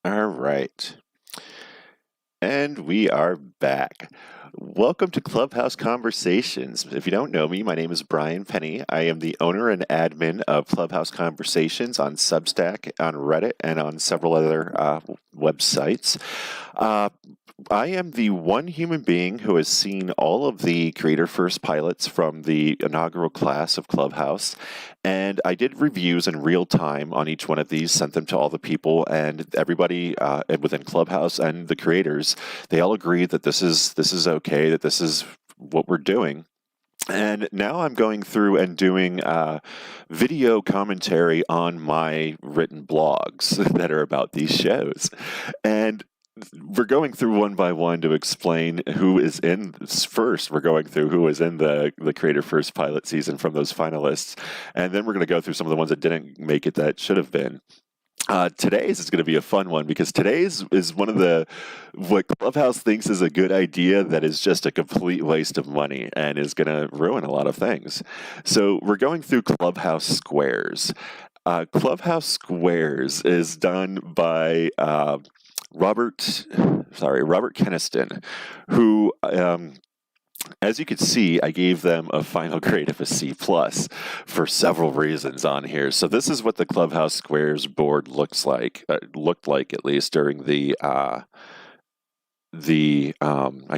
All right. And we are back. Welcome to Clubhouse Conversations. If you don't know me, my name is Brian Penny. I am the owner and admin of Clubhouse Conversations on Substack, on Reddit, and on several other websites. Uh, I am the one human being who has seen all of the Creator First pilots from the inaugural class of Clubhouse, and I did reviews in real time on each one of these, sent them to all the people, and everybody within Clubhouse and the creators, they all agreed that this is okay, that this is what we're doing. And now I'm going through and doing video commentary on my written blogs that are about these shows. And we're going through one by one to explain who is in this. First, we're going through who is in the Creator First pilot season from those finalists. And then we're going to go through some of the ones that didn't make it that should have been. Today's is going to be a fun one because today's is one of what Clubhouse thinks is a good idea that is just a complete waste of money and is going to ruin a lot of things. So we're going through Clubhouse Squares. Clubhouse Squares is done by Robert Keniston, who, as you can see, I gave them a final grade of a C+ for several reasons on here. So this is what the Clubhouse Squares board looked like at least during the I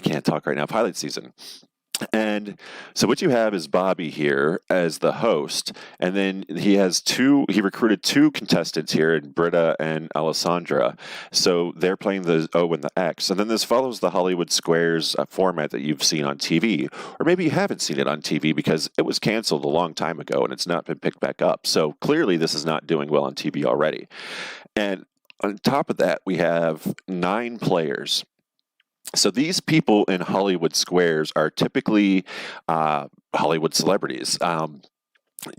can't talk right now, pilot season. And so what you have is Bobby here as the host, and then he recruited two contestants here, Britta and Alessandra. So they're playing the O and the X. And then this follows the Hollywood Squares format that you've seen on TV, or maybe you haven't seen it on TV because it was canceled a long time ago and it's not been picked back up. So clearly this is not doing well on TV already. And on top of that, we have 9 players. So these people in Hollywood Squares are typically Hollywood celebrities.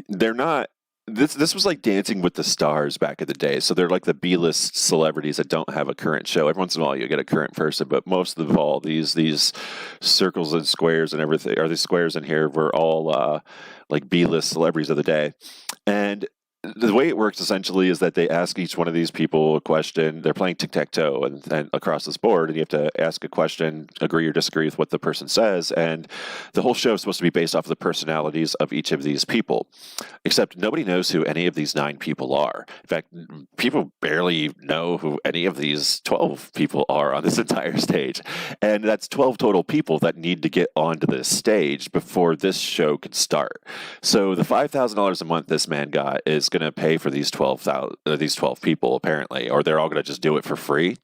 They're not. This was like Dancing with the Stars back in the day. So they're like the B-list celebrities that don't have a current show. Every once in a while you get a current person, but most of all, these circles and squares and everything, or these squares in here, were all like B-list celebrities of the day. And the way it works essentially is that they ask each one of these people a question. They're playing tic-tac-toe and across this board, and you have to ask a question, agree or disagree with what the person says, and the whole show is supposed to be based off of the personalities of each of these people, except nobody knows who any of these 9 people are. In fact, people barely know who any of these 12 people are on this entire stage, and that's 12 total people that need to get onto this stage before this show can start. So the $5,000 a month this man got is going to pay for these 12 people apparently, or they're all going to just do it for free.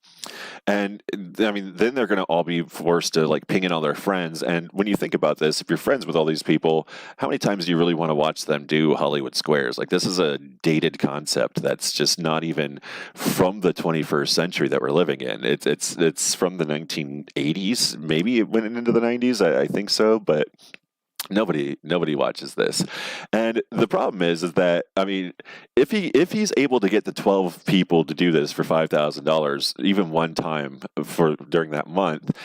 And I mean, then they're going to all be forced to like ping in all their friends. And when you think about this, if you're friends with all these people, how many times do you really want to watch them do Hollywood Squares? Like, this is a dated concept that's just not even from the 21st century that we're living in. It's from the 1980s. Maybe it went into the 90s. I think so, but nobody watches this. And the problem is that, I mean, if he's able to get the 12 people to do this for $5,000 even one time during that month,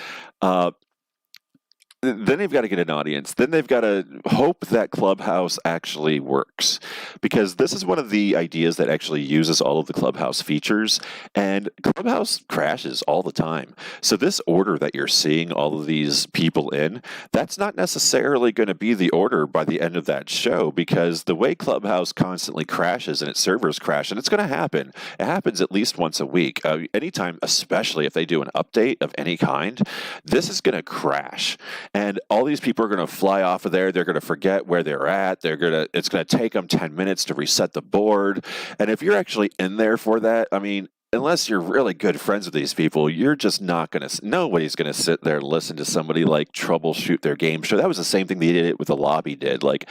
then they've got to get an audience. Then they've got to hope that Clubhouse actually works, because this is one of the ideas that actually uses all of the Clubhouse features, and Clubhouse crashes all the time. So this order that you're seeing all of these people in, that's not necessarily going to be the order by the end of that show, because the way Clubhouse constantly crashes and its servers crash, and it's going to happen. It happens at least once a week. Anytime, especially if they do an update of any kind, this is going to crash. And all these people are going to fly off of there. They're going to forget where they're at. It's going to take them 10 minutes to reset the board. And if you're actually in there for that, I mean, unless you're really good friends with these people, you're just not going to, nobody's going to sit there and listen to somebody like troubleshoot their game show. That was the same thing they did it with the lobby did. Like,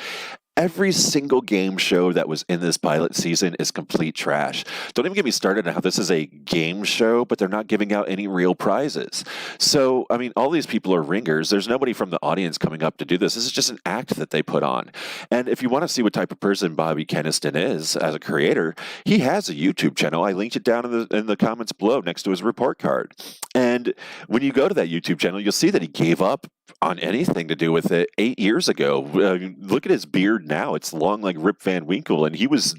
every single game show that was in this pilot season is complete trash. Don't even get me started on how this is a game show, but they're not giving out any real prizes. So, I mean, all these people are ringers. There's nobody from the audience coming up to do this. This is just an act that they put on. And if you want to see what type of person Bobby Keniston is as a creator, he has a YouTube channel. I linked it down in the comments below next to his report card. And when you go to that YouTube channel, you'll see that he gave up on anything to do with it 8 years ago. Look at his beard now. It's long like Rip Van Winkle, and he was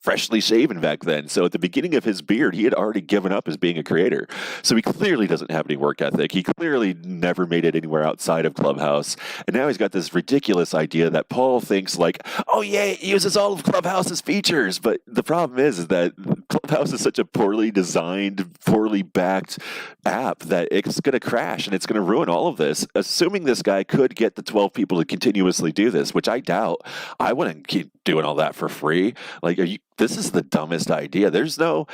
freshly shaven back then. So at the beginning of his beard, he had already given up as being a creator. So he clearly doesn't have any work ethic. He clearly never made it anywhere outside of Clubhouse. And now he's got this ridiculous idea that Paul thinks like, oh yeah, it uses all of Clubhouse's features. But the problem is that Clubhouse is such a poorly designed, poorly backed app that it's going to crash and it's going to ruin all of this. Assuming this guy could get the 12 people to continuously do this, which I doubt. I wouldn't keep doing all that for free. Like, this is the dumbest idea. There's no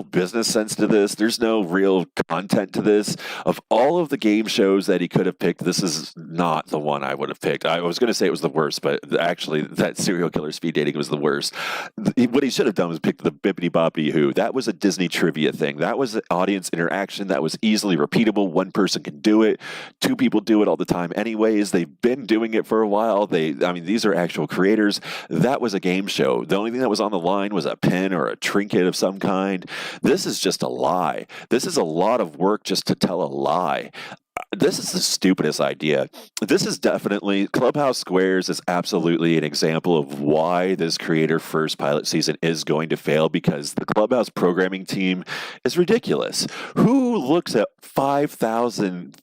business sense to this. There's no real content to this. Of all of the game shows that he could have picked, this is not the one I would have picked. I was going to say it was the worst, but actually that serial killer speed dating was the worst. What he should have done was pick the Bippity Boppity Who. That was a Disney trivia thing. That was audience interaction that was easily repeatable. One person can do it. Two people do it all the time anyways. They've been doing it for a while. These are actual creators. That was a game show. The only thing that was on the line was a pin or a trinket of some kind. This is just a lie. This is a lot of work just to tell a lie. This is the stupidest idea. This is definitely, Clubhouse Squares is absolutely an example of why this creator first pilot season is going to fail, because the Clubhouse programming team is ridiculous. Who looks at 5,000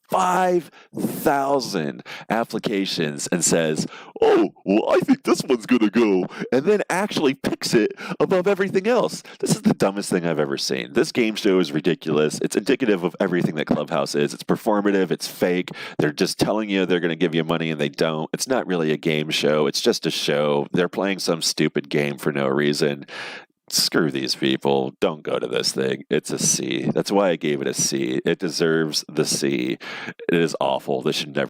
applications and says, oh, well, I think this one's going to go, and then actually picks it above everything else? This is the dumbest thing I've ever seen. This game show is ridiculous. It's indicative of everything that Clubhouse is. It's performative. It's fake. They're just telling you they're going to give you money and they don't. It's not really a game show. It's just a show. They're playing some stupid game for no reason. Screw these people. Don't go to this thing. It's a C. That's why I gave it a C. It deserves the C. It is awful. This should never